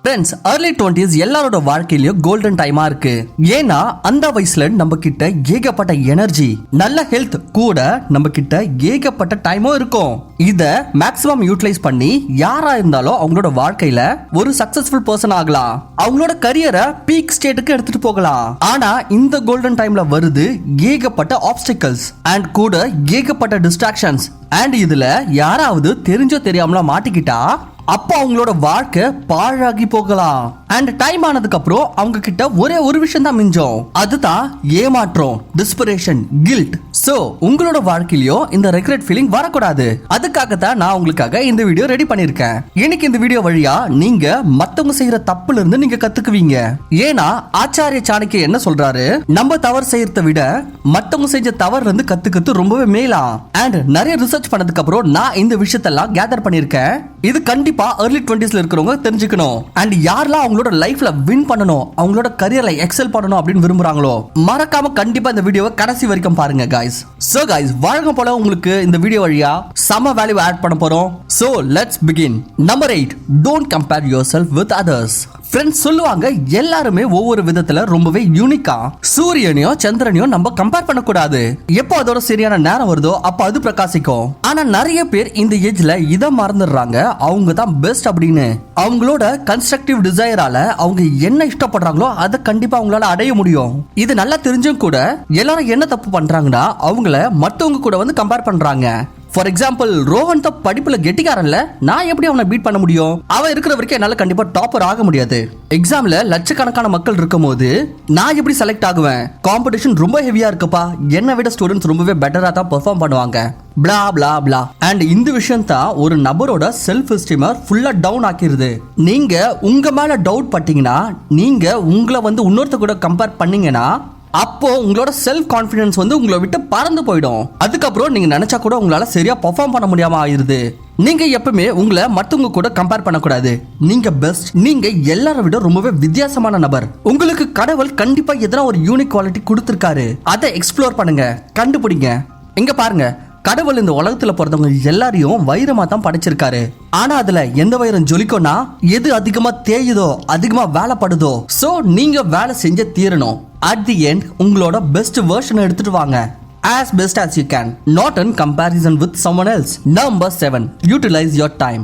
Friends, early 20s எல்லாரோட வாழ்க்கையிலயும் golden டைமா இருக்கு. ஏன்னா அந்த வயசுல நம்ம கிட்ட ஏகப்பட்ட எனர்ஜி, நல்ல ஹெல்த் கூட நம்ம கிட்ட ஏகப்பட்ட டைமும் இருக்கும். இத மேக்ஸிமம் யூட்டிலைஸ் பண்ணி யாரா இருந்தாலும் அவங்களோட வாழ்க்கையில ஒரு சக்சஸ்ஃபுல் பர்சன் ஆகலாம், அவங்களோட கரியரை பீக் ஸ்டேட்டுக்கு எடுத்துட்டு போகலாம். ஆனா இந்த கோல்டன் டைம்ல வருது ஏகப்பட்ட ஆப்ஸ்டிகல்ஸ் அண்ட் கூட ஏகப்பட்ட டிஸ்ட்ராக்ஷன்ஸ். அண்ட் இதுல யாராவது தெரிஞ்சோ தெரியாமல மாட்டிக்கிட்டா அப்போ அவங்களோட வாழ்க்கை பாழாகி போகலாம். அண்ட் டைம் ஆனதுக்கு அப்புறம் அவங்க கிட்ட ஒரே ஒரு விஷயம் தான் மிஞ்சம், அதுதான் ஏமாற்றம், டிஸ்பரேஷன், கில்ட். சோ உங்களோட வாழ்க்கையிலயும் இந்த ரெக்ரெட் ஃபீலிங் வரக்கூடாது. அதுக்காக தான் நான் உங்களுக்காக இந்த வீடியோ ரெடி பண்ணிருக்கேன். இன்னைக்கு இந்த வீடியோ வழியா நீங்க மத்தவங்க செய்யற தப்புல இருந்து நீங்க கத்துக்குவீங்க. ஏன்னா ஆச்சாரிய சாணக்கிய என்ன சொல்றாரு, நம்ம தவறு செய்யறதை விட மத்தவங்க செஞ்ச தவறுல இருந்து கத்துக்கிறது ரொம்பவே மேலா. அண்ட் நிறைய ரிசர்ச் பண்ணதுக்கு அப்புறம் நான் இந்த விஷயத்தெல்லாம் கேதர் பண்ணிருக்கேன். இது கண்டிப்பா early 20sல இருக்கிறவங்க தெரிஞ்சுக்கணும். அண்ட் யாரெல்லாம் அவங்களோட லைஃப்ல வின் பண்ணணும், அவங்களோட கரியர்ல எக்ஸல் பண்ணணும் அப்படின்னு விரும்புறாங்களோ மறக்காம கண்டிப்பா இந்த வீடியோவை கடைசி வரைக்கும் பாருங்க guys. So guys, வழக்கம் போல உங்களுக்கு இந்த வீடியோ வழியா சம வேல்யூ ஆட் பண்ண போறோம். So let's begin. Number 8, don't compare yourself with others. Friends, சொல்லுவாங்க எல்லாருமே ஒவ்வொரு விதத்துல ரொம்பவே யூனிக்கா. சூரியனையோ சந்திரனையோ நம்ம கம்பேர் பண்ணக்கூடாது. எப்போ அதோட சரியான நேரம் வருதோ அப்ப அது பிரகாசிக்கும். ஆனா நிறைய பேர் இந்த ஏஜ்ல இதை மறந்துடுறாங்க, அவங்க தான் பெஸ்ட் அப்படின்னு. அவங்களோட கன்ஸ்ட்ரக்டிவ் டிசைரால அவங்க என்ன இஷ்டப்படுறாங்களோ அதை கண்டிப்பா அவங்களால அடைய முடியும். இது நல்லா தெரிஞ்சும் கூட எல்லாரும் என்ன தப்பு பண்றாங்கன்னா அவங்கள மத்தவங்க கூட வந்து கம்பேர் பண்றாங்க. ஃபார் எக்ஸாம்பிள், ரோஹன் தான் படிப்புல கெட்டிக்காரன்ல, நான் எப்படி அவனை பீட் பண்ண முடியும், அவன் இருக்கிற வரைக்கும் என்னால கண்டிப்பா டாப்பர் ஆக முடியாது. எக்ஸாம்ல லட்சக்கணக்கான மக்கள் இருக்கும் போது நான் எப்படி செலக்ட் ஆகுவேன், காம்படிஷன் ரொம்ப ஹெவியா இருக்குப்பா, என்னை விட ஸ்டூடெண்ட்ஸ் ரொம்பவே பெட்டரா தான் பெர்ஃபார்ம் பண்ணுவாங்க, blah blah blah. அண்ட் இந்த விஷயம் தான் ஒரு நபரோட செல்ஃப் எஸ்டீமை ஃபுல்லா டவுன் ஆக்கிடுது. நீங்க உங்க மேல டவுட் பட்டீங்கன்னா, நீங்க உங்களை வந்து இன்னொருத்த கூட கம்பேர் பண்ணீங்கன்னா அப்போ உங்களோட செல்ஃப் கான்ஃபிடன்ஸ் வந்து உங்களை விட்டு பறந்து போயிடும். அதுக்கப்புறம் நீங்க நினைச்சா கூட உங்களால சரியா பெர்ஃபார்ம் பண்ண முடியாம ஆயிருது. நீங்க எப்பவுமே உங்களை மத்தவங்க கூட கம்பேர் பண்ணக்கூடாது. நீங்க பெஸ்ட், நீங்க எல்லாரை விட ரொம்பவே வித்தியாசமான நபர். உங்களுக்கு கடவுள் கண்டிப்பா எதனா ஒரு யூனிக் குவாலிட்டி கொடுத்திருக்காரு, அதை எக்ஸ்ப்ளோர் பண்ணுங்க, கண்டுபிடிங்க. இங்க பாருங்க, கடவுள் இந்த உலகத்துல பிறந்தவங்க எல்லாரையும் வைரமா தான் படைச்சிருக்காரு. ஆனா அதுல எந்த வைரம் ஜொலிக்கும்னா எது அதிகமா தேயுதோ, அதிகமா வேலைப்படுதோ. சோ நீங்க வேலை செஞ்ச தீரணும். அட் தி எண்ட் உங்களோட பெஸ்ட் வெர்ஷனை எடுத்துட்டு வாங்க, as best as you can, not in comparison with someone else. Number 7, utilize your time.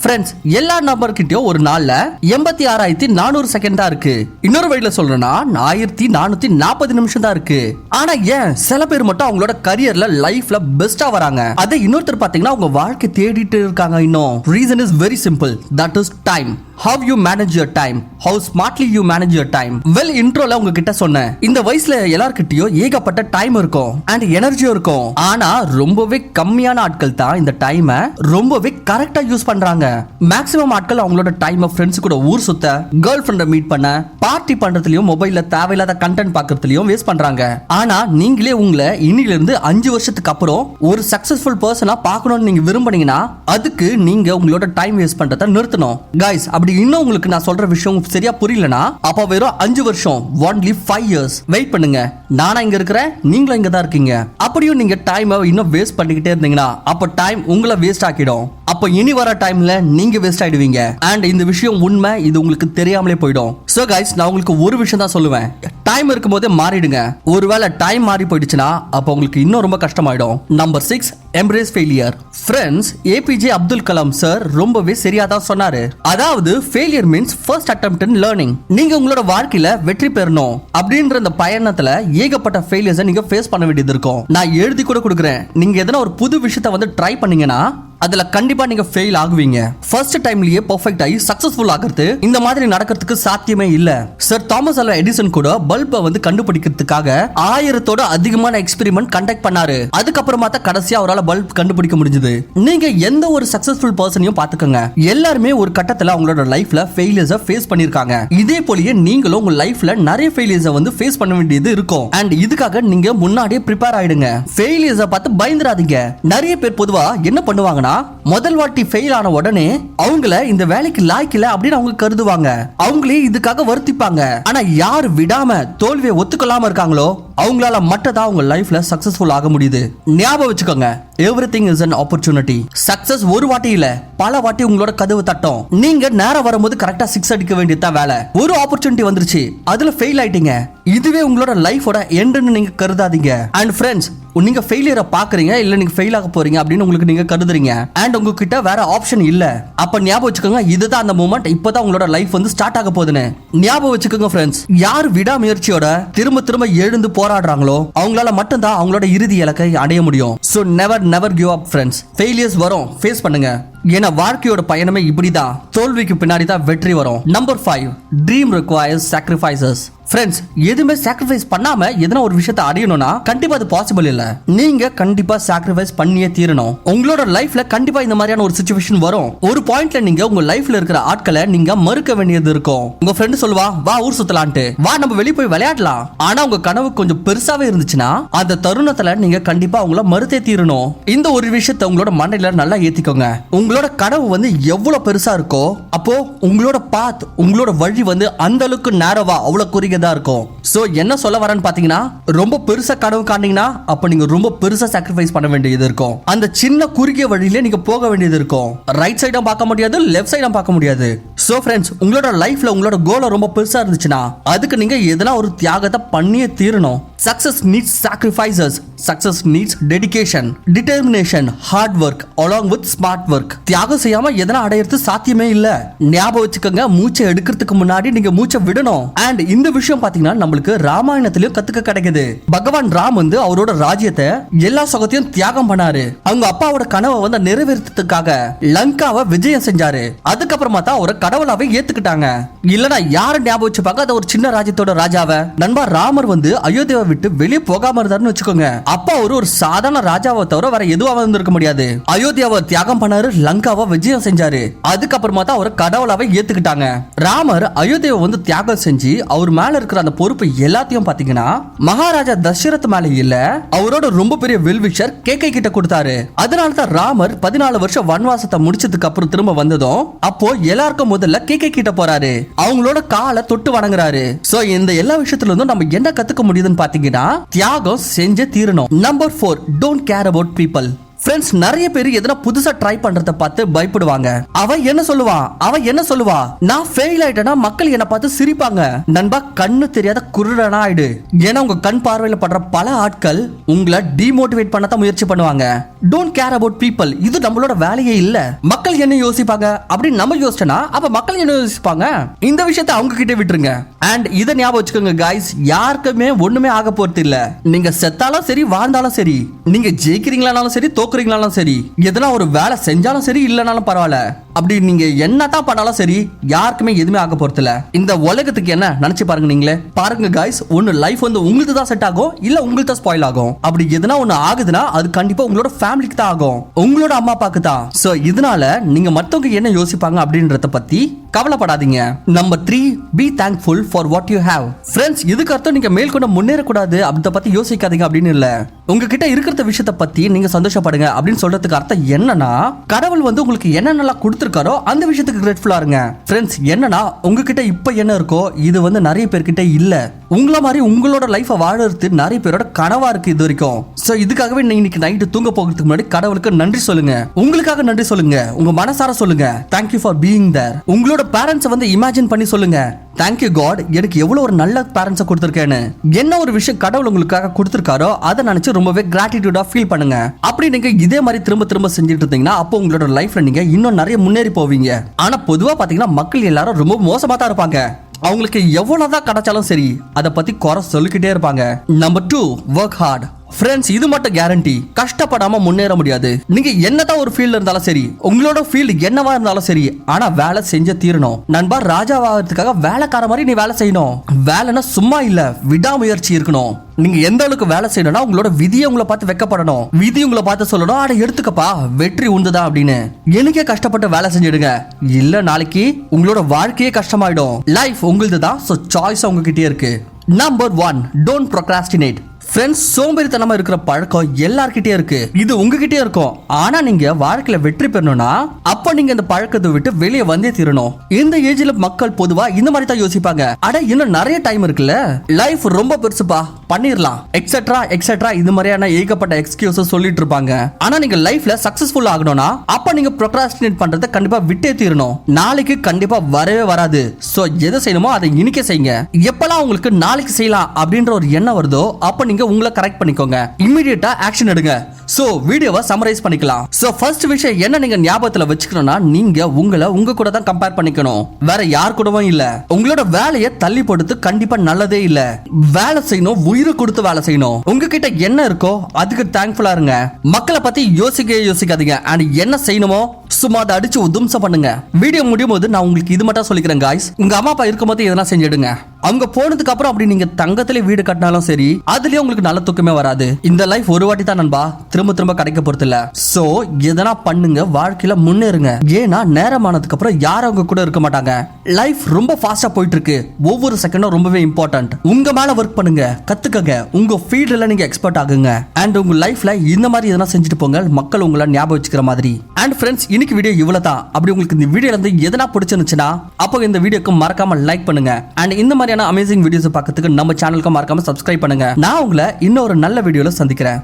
Friends, எல்லா நபர்கிட்டயும் ஒரு நாள்ல 86,400 செகண்ட் தான் இருக்கு. இன்னொரு வழியில சொல்றேன்னா 1440 நிமிஷம் தான் இருக்கு. ஆனா ஏன் சில பேர் மட்டும் அவங்களோட கரியர்ல லைஃப்ல பெஸ்டா வராங்க, அதை இன்னொருத்தர் பாத்தீங்கன்னா அவங்க வாழ்க்கை தேடிட்டு இருக்காங்க. இன்னும் reason is very simple, that is time. How you manage your time, how smartly you manage your time. Well, இன்ட்ரோல உங்ககிட்ட சொன்னேன், இந்த வயசுல எல்லார்கிட்டயும் ஏகப்பட்ட டைம் இருக்கும் அண்ட் எனர்ஜியும் இருக்கும். ஆனா ரொம்பவே கம்மியான ஆட்கள் தான் இந்த டைமை ரொம்பவே கரெக்டா யூஸ் பண்றாங்க. மேக்ஸிமம் ஆட்கள் அவங்களோட டைமை ஃப்ரெண்ட்ஸ் கூட ஊர் சுத்த, கேர்ள் ஃப்ரெண்டை மீட் பண்ண, பார்ட்டி பண்றதுலயும் மொபைல்ல தேவையில்லாத கண்டென்ட் பாக்குறதுலயும் வேஸ்ட் பண்றாங்க. ஆனா நீங்களே உங்களை இன்னில இருந்து 5 வருஷத்துக்கு அப்புறம் ஒரு சக்சஸ்ஃபுல் பர்சனா பார்க்கணும்னு நீங்க விரும்புனீங்கன்னா அதுக்கு நீங்க உங்களோட டைம் வேஸ்ட் பண்றதை நிறுத்தணும். கைஸ், அப்படி இன்னும் உங்களுக்கு நான் சொல்ற விஷயம் சரியா புரியலனா அப்ப வெறும் 5 வருஷம், only 5 years வெயிட் பண்ணுங்க. நானா இங்க இருக்கிறேன், நீங்களும் இங்க தான் இருக்கீங்க. அப்படியும் நீங்க டைமை இன்னும் வேஸ்ட் பண்ணிக்கிட்டே இருந்தீங்கன்னா அப்ப டைம் உங்களை வேஸ்ட் ஆக்கிடும். அப்ப இனி வர டைம்ல நீங்க வேஸ்ட் ஆயிடுவீங்க. அண்ட் இந்த விஷயம் உண்மை, இது உங்களுக்கு தெரியாமலே போயிடும். சோ கைஸ், நான் உங்களுக்கு ஒரு விஷயம் தான் சொல்லுவேன், டைம் இருக்கும் போதே மாறிடுங்க. ஒருவேளை டைம் மாறி போயிடுச்சுன்னா அப்ப உங்களுக்கு இன்னும் ரொம்ப கஷ்டமாயிடும். Number 6, embrace failure. Friends, APJ Abdul Kalam sir ரொம்பவே சரியா தான் சொன்னாரு. அதாவது failure means first attempt in learning. நீங்க உங்களோட வாழ்க்கையில வெற்றி பெறணும் அப்படின்ற இந்த பயணத்துல ஏகப்பட்ட ஃபெயிலியர்ஸ் நீங்க ஃபேஸ் பண்ண வேண்டியது இருக்கும். நான் எழுதி கூட கொடுக்குறேன், நீங்க எதனா ஒரு புது விஷயத்தை வந்து ட்ரை பண்ணீங்கன்னா அதுல கண்டிப்பா நீங்க ஃபெயில் ஆகுவீங்க. ஃபர்ஸ்ட் டைம்லயே பெர்ஃபெக்ட் ஆகி சக்சஸ்ஃபுல் ஆகிறது இந்த மாதிரி நடக்கிறதுக்கு சாத்தியமே இல்ல. சர் தாமஸ் ஆல்வா எடிசன் கூட பல்பை வந்து கண்டுபிடிக்கிறதுக்காக 1000 அதிகமான எக்ஸ்பெரிமெண்ட் கண்டக்ட் பண்ணாரு. அதுக்கப்புறமா தான் கடைசியா அவரால் பல்ப் கண்டுபிடிக்க முடிஞ்சது. நீங்க எந்த ஒரு சக்சஸ்ஃபுல் பர்சனையும் பாத்துக்கோங்க, எல்லாருமே ஒரு கட்டத்துல அவங்களோட லைஃப்ல ஃபெயிலியர்ஸை ஃபேஸ் பண்ணிருக்காங்க. இதே போலயே நீங்களும் உங்க லைஃப்ல நிறைய ஃபெயிலியர்ஸை வந்து ஃபேஸ் பண்ண வேண்டியது இருக்கும். அண்ட் இதுக்காக நீங்க முன்னாடியே ப்ரிப்பேர் ஆயிடுங்க. ஃபெயிலியர்ஸை பார்த்து பயந்துராதீங்க. நிறைய பேர் பொதுவா என்ன பண்ணுவாங்கன்னா என்னன்னா முதல் வாட்டி ஃபெயில் ஆன உடனே அவங்கள இந்த வேலைக்கு லாய்க்கல அப்படின்னு அவங்க கருதுவாங்க. அவங்களே இதுக்காக வருத்திப்பாங்க. ஆனா யார் விடாம தோல்வியை ஒத்துக்கொள்ளாம இருக்காங்களோ அவங்களால மட்டும்தான் அவங்க லைஃப்ல சக்சஸ்ஃபுல் ஆக முடியுது. ஞாபகம் வச்சுக்கோங்க, everything is an opportunity. Success ஒரு வாட்டி இல்ல, பல வாட்டி உங்களோட கதவு தட்டும். நீங்க நேரம் வரும்போது கரெக்டா 6 அடிக்க வேண்டியதுதான் வேலை. ஒரு ஆப்பர்ச்சுனிட்டி வந்துருச்சு, அதுல ஃபெயில் ஆயிட்டீங்க, இதுவே உங்களோட லைஃபோட எண்டுன்னு நீங்க கருதாதீங்க. அண்ட் ஃப்ரெண்ட்ஸ், நீங்க ஃபெயிலியரை பாக்குறீங்க இல்ல நீங்க ஃபெயில் ஆக போறீங்க அப்படின்னு உங்களுக்கு நீங்க கருதுறீங்க அண்ட் உங்ககிட்ட வேற ஆப்ஷன் இல்ல. அப்ப ஞாபகம் வச்சுக்கோங்க, இதுதான் அந்த மூமெண்ட், இப்பதான் உங்களோட லைஃப் வந்து ஸ்டார்ட் ஆக போகுதுன்னு ஞாபகம் வச்சுக்கோங்க ஃப்ரெண்ட்ஸ். யார் விடாமுயற்சியோட திரும்ப திரும்ப எழுந்து போராடுறாங்களோ அவங்களால மட்டும்தான் அவங்களோட இறுதி இலக்கை அடைய முடியும். So never give up friends. Failures வரும், ஃபேஸ் பண்ணுங்க. ஏன்னா வாழ்க்கையோட பயணமே இப்படிதான், தோல்விக்கு பின்னாடி தான் வெற்றி வரும். Number 5, dream requires sacrifices. Friends, எதுவுமே சாக்ரிஃபைஸ் பண்ணாம எதனா ஒரு விஷயத்தை அடையணும்னா கண்டிப்பா அது பாசிபிள் இல்ல. நீங்க கண்டிப்பா சாக்ரிஃபைஸ் பண்ணியே தீரணும். உங்களோட லைஃப்ல கண்டிப்பா இந்த மாதிரியான ஒரு சிச்சுவேஷன் வரும். ஒரு பாயிண்ட்ல நீங்க உங்க லைஃப்ல இருக்கிற ஆட்களை நீங்க மறுக்க வேண்டியது இருக்கும். உங்க ஃப்ரெண்ட் சொல்லுவா, வா ஊர் சுத்தலான்ட்டு, வா நம்ம வெளியே போய் விளையாடலாம். ஆனா உங்க கனவு கொஞ்சம் பெருசாவே இருந்துச்சுன்னா அந்த தருணத்துல நீங்க கண்டிப்பா அவங்கள மறுத்தே தீரணும். இந்த ஒரு விஷயத்தை உங்களோட மண்டையில நல்லா ஏத்திக்கோங்க. உங்களோட கனவு வந்து எவ்வளவு பெருசா இருக்கோ அப்போ உங்களோட பாத், உங்களோட வழி வந்து அந்த அளவுக்கு நேரவா அவ்வளவு குறுகியதா இருக்கும். சோ என்ன சொல்ல வரேன்னு பாத்தீங்கன்னா, ரொம்ப பெருசா கனவு காண்டீங்கன்னா அப்ப நீங்க ரொம்ப பெருசா சாக்ரிஃபைஸ் பண்ண வேண்டியது இருக்கும். அந்த சின்ன குறுகிய வழியில நீங்க போக வேண்டியது இருக்கும். ரைட் சைடும் பார்க்க முடியாது, லெஃப்ட் சைடும் பார்க்க முடியாது. சோ ஃப்ரெண்ட்ஸ், உங்களோட லைஃப்ல உங்களோட கோல் ரொம்ப பெருசா இருந்துச்சுன்னா அதுக்கு நீங்க எதனா ஒரு தியாகத்தை பண்ணியே தீரணும். Success needs sacrifices. Success needs dedication, determination, hard work along with smart work. தியாகம் செய்யாம எதனா அடையிறது சாத்தியமே இல்ல. ஞாபகம் வச்சுக்கோங்க, மூச்சை எடுக்கிறதுக்கு முன்னாடி நீங்க மூச்சை விடணும். அண்ட் இந்த விஷயம் பாத்தீங்கன்னா நம்மளுக்கு ராமாயணத்திலயும் கத்துக்க கிடைக்குது. பகவான் ராம் வந்து அவரோட ராஜ்யத்தை எல்லா சுகத்தையும் தியாகம் பண்ணாரு. அவங்க அப்பாவோட கனவை வந்து நிறைவேற்றத்துக்காக லங்காவை விஜயம் செஞ்சாரு. அதுக்கப்புறமா தான் அவரை கடவுளாவே ஏத்துக்கிட்டாங்க. இல்லனா யார ஞாபகம் வச்சுப்பாங்க அது ஒரு சின்ன ராஜ்யத்தோட ராஜாவை. நண்பா, ராமர் வந்து அயோத்தியாவை விட்டு வெளியே போகாம இருந்தாருன்னு வச்சுக்கோங்க, அப்பா ஒரு சாதாரண ராஜாவை தவிர வேற எதுவாக இருந்திருக்க முடியாது. அயோத்தியாவை தியாகம் பண்ணாரு, லங்காவை விஜயம் செஞ்சாரு. அதுக்கப்புறமா தான் அவரை கடவுளாவே ஏத்துக்கிட்டாங்க. ராமர் அயோத்தியாவை வந்து தியாகம் செஞ்சு அவர் மேல இருக்கிற அந்த பொறுப்பு எல்லாத்தையும் பாத்தீங்கன்னா மகாராஜா தசரத் மேல இல்ல, அவரோட ரொம்ப பெரிய வெல்விஷர் கேகை கிட்ட கொடுத்தாரு. அதனால தான் ராமர் 14 வருஷம் வனவாசத்தை முடிச்சதுக்கு அப்புறம் திரும்ப வந்ததும் அப்போ எல்லாருக்கும் முதல்ல கேகை கிட்ட போறாரு, அவங்களோட காலை தொட்டு வணங்குறாரு. சோ இந்த எல்லா விஷயத்துல இருந்தும் நம்ம என்ன கத்துக்க முடியுதுன்னு பாத்தீங்கன்னா தியாகம் செஞ்சே தீரணும். Number 4, don't care about people. Friends, நிறைய பேர் எதனா புதுசா ட்ரை பண்றத பார்த்து பயப்படுவாங்க. அவன் என்ன சொல்லுவா, நான் ஃபெயில் ஆயிட்டேனா மக்கள் என்ன பார்த்து சிரிப்பாங்க. நண்பா, கண்ணு தெரியாத குருடனா ஆயிடு. ஏன்னா உங்க கண் பார்வையில படுற பல ஆட்கள் உங்களை டிமோட்டிவேட் பண்ணதான் முயற்சி பண்ணுவாங்க. Don't care about people. இது நம்மளோட வேலையே இல்ல. மக்கள் என்ன யோசிப்பாங்க அப்படின்னு நம்ம யோசிச்சனா அப்ப மக்கள் என்ன யோசிப்பாங்க, இந்த விஷயத்தை அவங்க கிட்ட விட்டுருங்க. அண்ட் இதை ஞாபகம் வச்சுக்கோங்க கைஸ், யாருக்குமே ஒண்ணுமே ஆக போறது இல்ல. நீங்க செத்தாலும் சரி, வாழ்ந்தாலும் சரி, நீங்க ஜெயிக்கிறீங்களானாலும் சரி, தோக்குறீங்களாலும் சரி, எதனா ஒரு வேலை செஞ்சாலும் சரி, இல்லனாலும் பரவாயில்ல, அப்படி நீங்க என்னதான் பண்ணாலும் சரி, யாருக்குமே எதுவுமே ஆக போறது இல்ல. இந்த உலகத்துக்கு என்ன நினைச்சு பாருங்க. நீங்களே பாருங்க கைஸ், ஒன்னு லைஃப் வந்து உங்களுக்கு தான் செட் ஆகும், இல்ல உங்களுக்கு தான் ஸ்பாயில் ஆகும். அப்படி எதனா ஒன்னு ஆகுதுன்னா அது கண்டிப்பா உங்களோட ஃபேமிலிக்கு தான் ஆகும், உங்களோட அம்மா அப்பாக்கு தான். சோ இதனால நீங்க மத்தவங்க என்ன யோசிப்பாங்க அப்படின்றத பத்தி கவலைப்படாதீங்க. Number 3, be thankful for what you have. Friends, இதுக்கு அர்த்தம் நீங்க மேல்கொண்டு முன்னேறக்கூடாது அதை பத்தி யோசிக்காதீங்க அப்படின்னு இல்ல. உங்ககிட்ட இருக்கிற விஷயத்தை பத்தி நீங்க சந்தோஷப்படுங்க அப்படின்னு சொல்றதுக்கு அர்த்தம் என்னன்னா, கடவுள் வந்து உங்களுக்கு என்னென்னலாம் கொடுத்திருக்காரோ அந்த விஷயத்துக்கு கிரேட்ஃபுல்லா இருங்க. ஃப்ரெண்ட்ஸ், என்னன்னா உங்ககிட்ட இப்ப என்ன இருக்கோ இது வந்து நிறைய பேர்கிட்ட இல்ல. உங்கள மாதிரி உங்களோட லைஃபை வாழறது நிறைய பேரோட கனவா இருக்கு இது வரைக்கும். சோ இதுக்காகவே நீங்க இன்னைக்கு நைட்டு தூங்க போகிறதுக்கு முன்னாடி கடவுளுக்கு நன்றி சொல்லுங்க, உங்களுக்காக நன்றி சொல்லுங்க, உங்க மனசார சொல்லுங்க, thank you for being there. உங்களோட பேரண்ட்ஸ் வந்து இமேஜின் பண்ணி சொல்லுங்க, thank you God, எனக்கு எவ்வளவு ஒரு நல்ல பேரண்ட்ஸை கொடுத்திருக்கேன்னு. என்ன ஒரு விஷயம் கடவுள் உங்களுக்காக கொடுத்திருக்காரோ அதை நினைச்சு ரொம்பவே கிராட்டிடியூடா ஃபீல் பண்ணுங்க. அப்படி நீங்க இதே மாதிரி திரும்ப திரும்ப செஞ்சுட்டு இருந்தீங்கன்னா அப்போ உங்களோட லைஃப்ல நீங்க இன்னும் நிறைய முன்னேறி போவீங்க. ஆனா பொதுவா பாத்தீங்கன்னா மக்கள் எல்லாரும் ரொம்ப மோசமா தான் இருப்பாங்க. அவங்களுக்கு எவ்வளவுதான் கிடைச்சாலும் சரி அதை பத்தி குறை சொல்லிக்கிட்டே இருப்பாங்க. Number 2, work hard. ஃப்ரெண்ட்ஸ், இது மட்டும் கேரண்டி, கஷ்டப்படாம முன்னேற முடியாது. நீங்க என்னதான் ஒரு ஃபீல்ட்ல இருந்தாலும் சரி, உங்களோட ஃபீல்டு என்னவா இருந்தாலும் சரி, ஆனா வேலை செஞ்ச தீரணும். நண்பா, ராஜாவாகிறதுக்காக வேலைக்கார மாதிரி நீ வேலை செய்யணும். வேலைன்னா சும்மா இல்ல, விடாமுயற்சி இருக்கணும். நீங்க எந்த அளவுக்கு வேலை செய்யணும்னா உங்களோட விதியை உங்களை பார்த்து வெக்கப்படணும், விதி உங்களை பார்த்து சொல்லணும், அட எடுத்துக்கப்பா வெற்றி உண்டுதான் அப்படின்னு. எனக்கே கஷ்டப்பட்டு வேலை செஞ்சிடுங்க, இல்ல நாளைக்கு உங்களோட வாழ்க்கையே கஷ்டமாயிடும். லைஃப் உங்களுது தான், சோ சாய்ஸ் உங்ககிட்டயே இருக்கு. Number 1, don't procrastinate. ஃப்ரெண்ட்ஸ், சோம்பேறித்தனமா இருக்கிற பழக்கம் எல்லார்கிட்டயும் இருக்கு. இது உங்ககிட்டயே இருக்கும். ஆனா நீங்க வாழ்க்கையில வெற்றி பெறணும்னா அப்ப நீங்க இந்த பழக்கத்தை விட்டு வெளியே வந்தே தீரணும். இந்த ஏஜ்ல மக்கள் பொதுவா இந்த மாதிரி தான் யோசிப்பாங்க. அட இன்னும் நிறைய டைம் இருக்குல்ல, லைஃப் ரொம்ப பெருசுப்பா, பண்ணிரலாம், எக்ஸெட்ரா எக்ஸெட்ரா இது மாதிரியான ஏகப்பட்ட எக்ஸ்கியூஸஸ் சொல்லிட்டு இருப்பாங்க. ஆனா நீங்க லைஃப்ல சக்சஸ்ஃபுல் ஆகணும்னா அப்ப நீங்க ப்ரோக்ராஸ்டினேட் பண்றதை கண்டிப்பா விட்டே தீரணும். நாளைக்கு கண்டிப்பா வரவே வராது. சோ எதை செய்யணுமோ அதை இன்னைக்கே செய்யுங்க. எப்பலாம் உங்களுக்கு நாளைக்கு செய்யலாம் அப்படின்ற ஒரு எண்ணம் வருதோ அப்ப நீங்க உங்களை கரெக்ட் பண்ணிக்கோங்க. இமிடியேட்டா ஆக்ஷன் எடுங்க. சோ வீடியோவை சம்மரைஸ் பண்ணிக்கலாம். சோ ஃபர்ஸ்ட் விஷயம் என்ன நீங்க ஞாபகத்துல வச்சுக்கணும்னா, நீங்க உங்களை உங்க கூட தான் கம்பேர் பண்ணிக்கணும், வேற யார் கூடவும் இல்ல. உங்களோட வேலையை தள்ளி போடுறது கண்டிப்பா நல்லதே இல்ல. வேலை செய்யணும், உயிரை கொடுத்து வேலை செய்யணும். உங்ககிட்ட என்ன இருக்கோ அதுக்கு தேங்க்ஃபுல்லா இருங்க. மக்களை பத்தி யோசிக்காதீங்க. அண்ட் என்ன செய்யணுமோ சும்மா அதை அடிச்சு உதும்சம் பண்ணுங்க. வீடியோ முடியும் போது நான் உங்களுக்கு இது மட்டும் சொல்லிக்கிறேன் காய்ஸ், உங்க அம்மா அப்பா இருக்கும் போது எதனா செஞ்சிடுங்க. அவங்க போனதுக்கு அப்புறம் அப்படி நீங்க தங்கத்திலே வீடு கட்டினாலும் சரி, அதுலயே உங்களுக்கு நல்ல தூக்கமே வராது. இந்த லைஃப் ஒரு வாட்டி தான் நண்பா, திரும்ப கிடைக்க போறது இல்ல. சோ எதனா பண்ணுங்க, வாழ்க்கையில முன்னேறுங்க. ஏன்னா நேரமானதுக்கு அப்புறம் யாரும் அவங்க கூட இருக்க மாட்டாங்க. லைஃப் ரொம்ப ஃபாஸ்டா போயிட்டு இருக்கு. ஒவ்வொரு செகண்டும் ரொம்பவே இம்பார்ட்டன்ட். உங்க மேல ஒர்க் பண்ணுங்க, கத்துக்கங்க, உங்க ஃபீல்ட்ல நீங்க எக்ஸ்பர்ட் ஆகுங்க. அண்ட் உங்க லைஃப்ல இந்த மாதிரி எதனா செஞ்சுட்டு போங்க, மக்கள் உங்களை ஞாபகம் வச்சுக்கிற மாதிரி. அண்ட் ஃப்ரெண்ட்ஸ், இன்னைக்கு வீடியோ இவ்வளவு தான். அப்படி உங்களுக்கு இந்த வீடியோல இருந்து எதனா பிடிச்சிருந்துச்சுன்னா அப்போ இந்த வீடியோக்கு மறக்காம லைக் பண்ணுங்க. அண்ட் இந்த மாதிரியான அமேசிங் வீடியோஸ் பார்க்கிறதுக்கு நம்ம சேனலுக்கு மறக்காம சப்ஸ்கிரைப் பண்ணுங்க. நான் உங்களை இன்னொரு நல்ல வீடியோல சந்திக்கிறேன்.